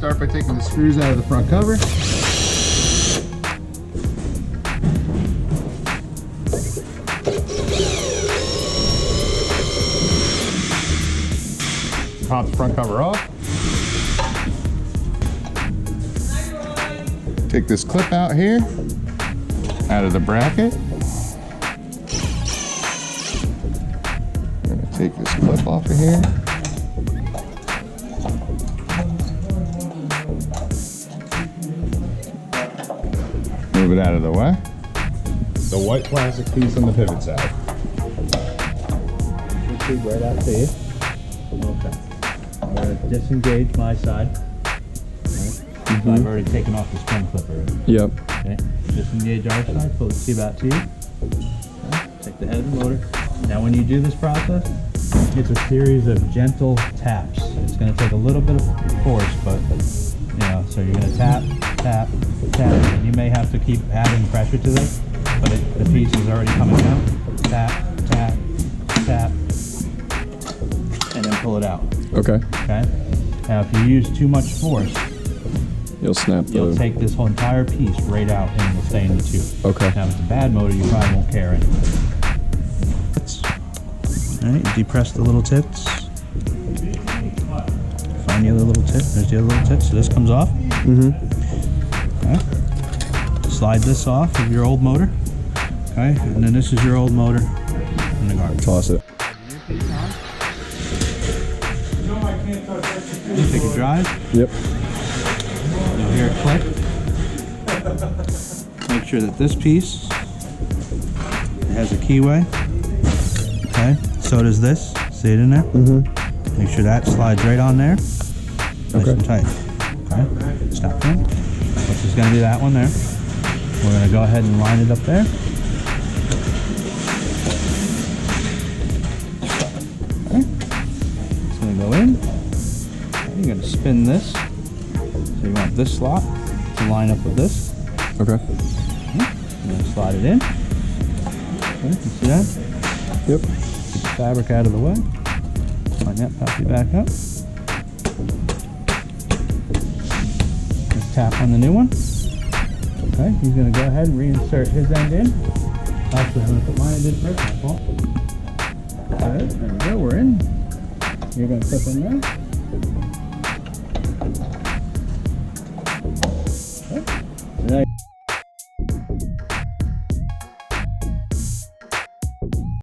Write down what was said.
start by taking the screws out of the front cover. Pop the front cover off. Take this clip out here, out of the bracket. I'm gonna take this clip off of here. Move it out of the way. The white plastic piece on the pivot side. Tube right out to you. Okay. I'm going to disengage my side. Right. So I've already taken off the spring clipper. Yep. Okay. Disengage our side, pull the tube out to you. Okay. Take the head of the motor. Now when you do this process, it's a series of gentle taps. It's going to take a little bit of force, but you know, so you're going to tap, tap, tap. And you may have to keep adding pressure to this, but the piece is already coming out. Tap, tap, tap, and then pull it out. Okay. Okay. Now, if you use too much force, You'll snap you'll take this whole entire piece right out and it'll stay in the tube. Okay. Now, if it's a bad motor, you probably won't care anyway. All right, depress the little tips. Find the other little tip. There's the other little tip. So this comes off. Mm-hmm. Okay. Slide this off of your old motor. Okay, and then this is your old motor in the garbage. Toss it. Take a drive. Yep. You'll hear it click. Make sure that this piece has a keyway. Okay, so does this. See it in there? Mm-hmm. Make sure that slides right on there. Nice and tight. Okay, stop there. Which is going to be that one there. We're going to go ahead and line it up there. Okay. It's going to go in. You're going to spin this. So you want this slot to line up with this. Okay. You're going to slide it in. Okay, you see that? Yep. Get the fabric out of the way. Line that puppy back up. Just tap on the new one. Okay, he's going to go ahead and reinsert his end in. Actually, I'm going to put my end in first. My fault. Good, there we go, we're in. You're going to clip in there. Okay. So now